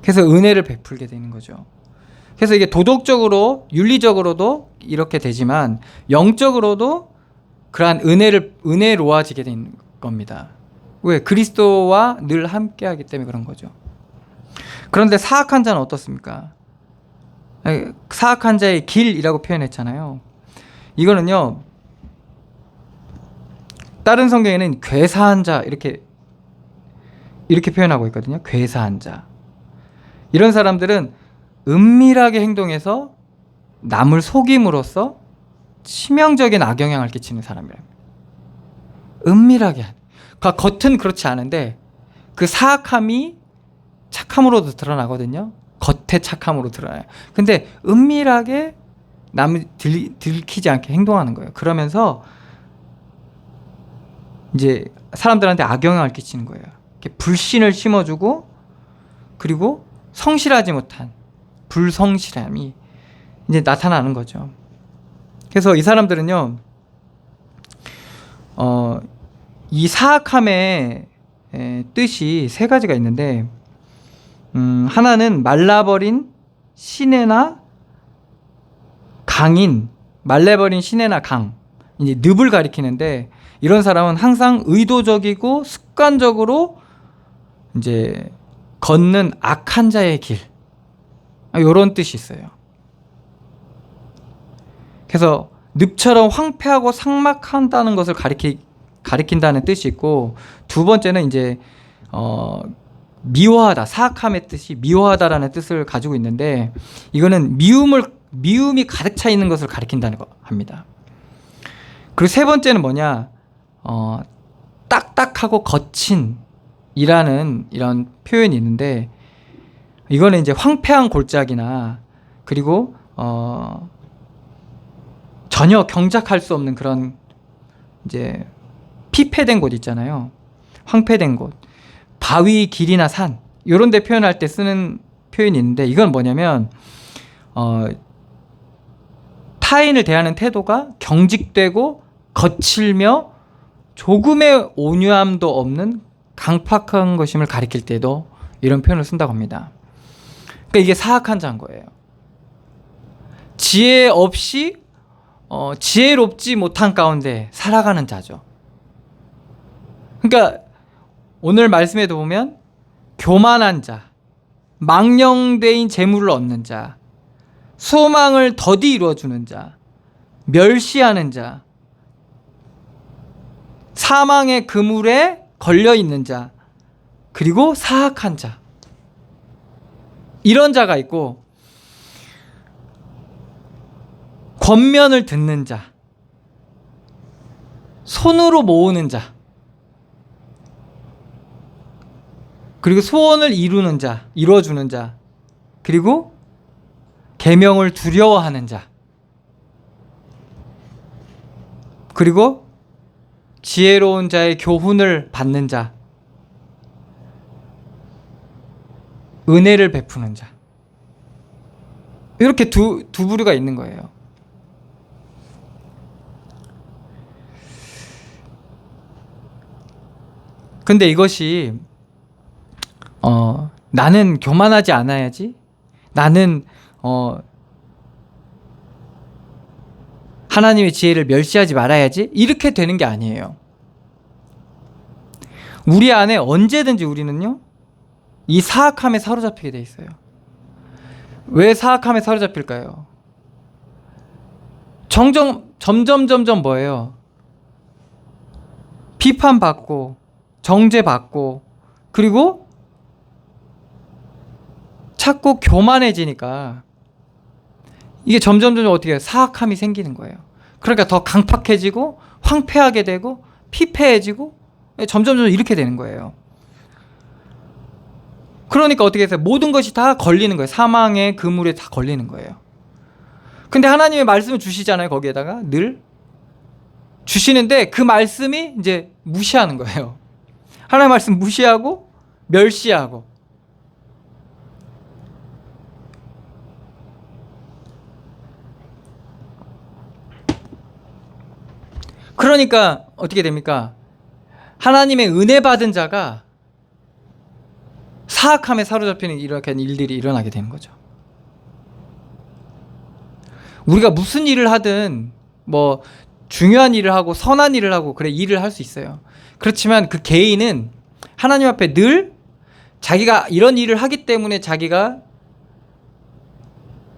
S2: 그래서 은혜를 베풀게 되는 거죠. 그래서 이게 도덕적으로 윤리적으로도 이렇게 되지만 영적으로도 그러한 은혜로워지게 된 겁니다. 왜? 그리스도와 늘 함께하기 때문에 그런 거죠. 그런데 사악한 자는 어떻습니까? 사악한 자의 길이라고 표현했잖아요. 이거는요, 다른 성경에는 괴사한 자 이렇게 표현하고 있거든요. 괴사한 자. 이런 사람들은 은밀하게 행동해서 남을 속임으로써 치명적인 악영향을 끼치는 사람이랍니다. 은밀하게. 겉은 그렇지 않은데 그 사악함이 착함으로도 드러나거든요. 겉의 착함으로 드러나요. 근데 은밀하게 남을 들키지 않게 행동하는 거예요. 그러면서 이제 사람들한테 악영향을 끼치는 거예요. 불신을 심어주고, 그리고 성실하지 못한 불성실함이 이제 나타나는 거죠. 그래서 이 사람들은요, 이 사악함의 뜻이 세 가지가 있는데, 하나는 말라버린 시내나 강인, 말라버린 시내나 강, 이제 늪을 가리키는데, 이런 사람은 항상 의도적이고 습관적으로 이제 걷는 악한 자의 길, 이런 뜻이 있어요. 그래서 늪처럼 황폐하고 삭막한다는 것을 가리킨다는 뜻이 있고, 두 번째는 이제 미워하다, 사악함의 뜻이 미워하다라는 뜻을 가지고 있는데, 이거는 미움이 가득 차 있는 것을 가리킨다는 거 합니다. 그리고 세 번째는 뭐냐, 딱딱하고 거친 이라는 이런 표현이 있는데, 이거는 이제 황폐한 골짜기나, 그리고 전혀 경작할 수 없는 그런 이제 피폐된 곳 있잖아요. 황폐된 곳, 바위, 길이나 산, 이런 데 표현할 때 쓰는 표현이 있는데, 이건 뭐냐면 타인을 대하는 태도가 경직되고 거칠며 조금의 온유함도 없는 강팍한 것임을 가리킬 때도 이런 표현을 쓴다고 합니다. 그러니까 이게 사악한 자인 거예요. 지혜 없이 지혜롭지 못한 가운데 살아가는 자죠. 그러니까 오늘 말씀에도 보면 교만한 자, 망령되인 재물을 얻는 자, 소망을 더디 이루어주는 자, 멸시하는 자, 사망의 그물에 걸려있는 자, 그리고 사악한 자, 이런 자가 있고, 권면을 듣는 자, 손으로 모으는 자, 그리고 소원을 이루는 자, 이루어주는 자, 그리고 계명을 두려워하는 자, 그리고 지혜로운 자의 교훈을 받는 자, 은혜를 베푸는 자, 이렇게 두 부류가 있는 거예요. 근데 이것이 나는 교만하지 않아야지, 나는 하나님의 지혜를 멸시하지 말아야지, 이렇게 되는 게 아니에요. 우리 안에 언제든지 우리는요, 이 사악함에 사로잡히게 돼 있어요. 왜 사악함에 사로잡힐까요? 점점 뭐예요? 비판받고 정죄받고, 그리고 자꾸 교만해지니까 이게 점점 어떻게 해요? 사악함이 생기는 거예요. 그러니까 더 강팍해지고 황폐하게 되고 피폐해지고 점점 이렇게 되는 거예요. 그러니까 어떻게 해서 모든 것이 다 걸리는 거예요. 사망의 그물에 다 걸리는 거예요. 근데 하나님의 말씀을 주시잖아요. 거기에다가 늘 주시는데 그 말씀이 이제 무시하는 거예요. 하나님의 말씀 무시하고 멸시하고. 그러니까 어떻게 됩니까? 하나님의 은혜 받은 자가 사악함에 사로잡히는 이렇게 일들이 일어나게 되는 거죠. 우리가 무슨 일을 하든 뭐 중요한 일을 하고 선한 일을 하고 그래 일을 할 수 있어요. 그렇지만 그 개인은 하나님 앞에 늘 자기가 이런 일을 하기 때문에 자기가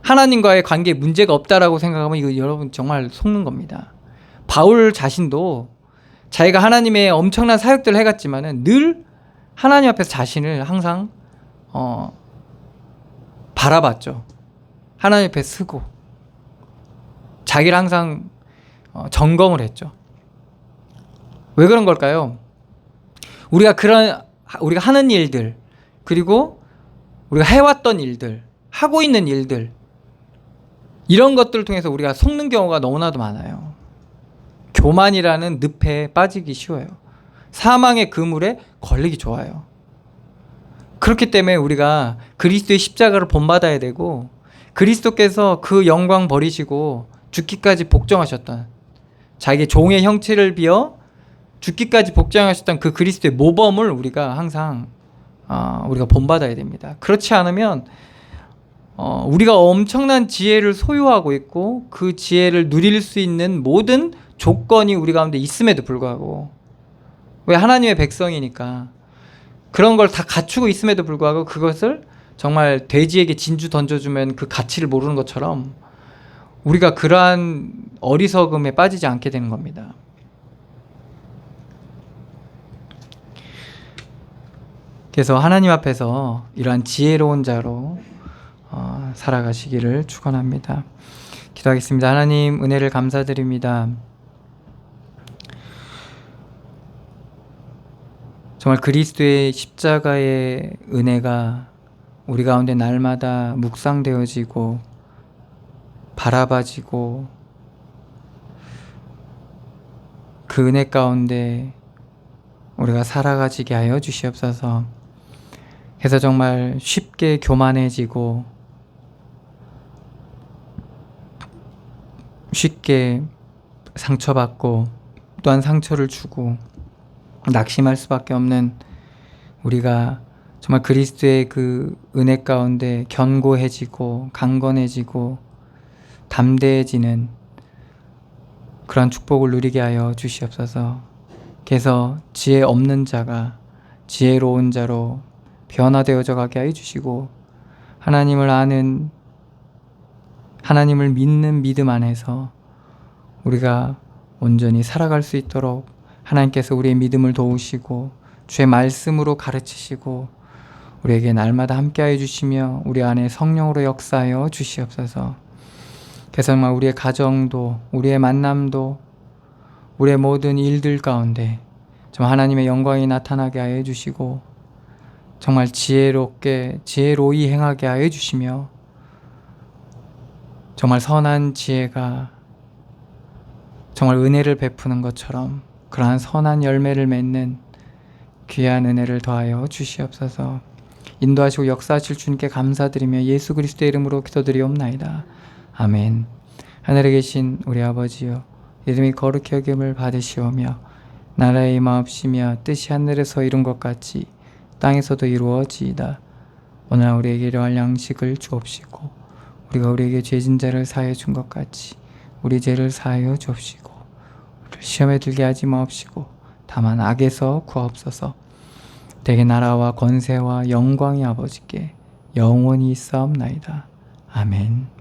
S2: 하나님과의 관계에 문제가 없다라고 생각하면 이거 여러분 정말 속는 겁니다. 바울 자신도 자기가 하나님의 엄청난 사역들을 해갔지만은 늘 하나님 앞에서 자신을 항상 바라봤죠. 하나님 앞에 쓰고 자기를 항상 점검을 했죠. 왜 그런 걸까요? 우리가 하는 일들, 그리고 우리가 해왔던 일들, 하고 있는 일들, 이런 것들을 통해서 우리가 속는 경우가 너무나도 많아요. 교만이라는 늪에 빠지기 쉬워요. 사망의 그물에 걸리기 좋아요. 그렇기 때문에 우리가 그리스도의 십자가를 본받아야 되고, 그리스도께서 그 영광 버리시고 죽기까지 복종하셨던, 자기의 종의 형체를 비어 죽기까지 복종하셨던 그 그리스도의 모범을 우리가 항상 우리가 본받아야 됩니다. 그렇지 않으면 우리가 엄청난 지혜를 소유하고 있고 그 지혜를 누릴 수 있는 모든 조건이 우리 가운데 있음에도 불구하고, 왜 하나님의 백성이니까 그런 걸 다 갖추고 있음에도 불구하고 그것을 정말 돼지에게 진주 던져주면 그 가치를 모르는 것처럼 우리가 그러한 어리석음에 빠지지 않게 되는 겁니다. 그래서 하나님 앞에서 이러한 지혜로운 자로 살아가시기를 축원합니다. 기도하겠습니다. 하나님, 은혜를 감사드립니다. 정말 그리스도의 십자가의 은혜가 우리 가운데 날마다 묵상되어지고 바라봐지고, 그 은혜 가운데 우리가 살아가지게 하여 주시옵소서. 그래서 정말 쉽게 교만해지고 쉽게 상처받고 또한 상처를 주고 낙심할 수밖에 없는 우리가 정말 그리스도의 그 은혜 가운데 견고해지고 강건해지고 담대해지는 그런 축복을 누리게 하여 주시옵소서. 그래서 지혜 없는 자가 지혜로운 자로 변화되어져 가게 하여 주시고, 하나님을 아는, 하나님을 믿는 믿음 안에서 우리가 온전히 살아갈 수 있도록 하나님께서 우리의 믿음을 도우시고 주의 말씀으로 가르치시고 우리에게 날마다 함께하여 주시며 우리 안에 성령으로 역사하여 주시옵소서. 그래서 정말 우리의 가정도, 우리의 만남도, 우리의 모든 일들 가운데 정말 하나님의 영광이 나타나게 하여 주시고 정말 지혜로이 행하게 하여 주시며 정말 선한 지혜가 정말 은혜를 베푸는 것처럼 그러한 선한 열매를 맺는 귀한 은혜를 더하여 주시옵소서. 인도하시고 역사하실 주님께 감사드리며 예수 그리스도의 이름으로 기도드리옵나이다. 아멘. 하늘에 계신 우리 아버지여, 이름이 거룩히 여김을 받으시오며 나라의 임하옵시며 뜻이 하늘에서 이룬 것 같이 땅에서도 이루어지이다. 오늘 우리에게 일용할 양식을 주옵시고 우리가 우리에게 죄진 자를 사하여 준 것 같이 우리 죄를 사하여 주옵시고 우리를 시험에 들게 하지 마옵시고 다만 악에서 구하옵소서. 대개 나라와 권세와 영광이 아버지께 영원히 있사옵나이다. 아멘.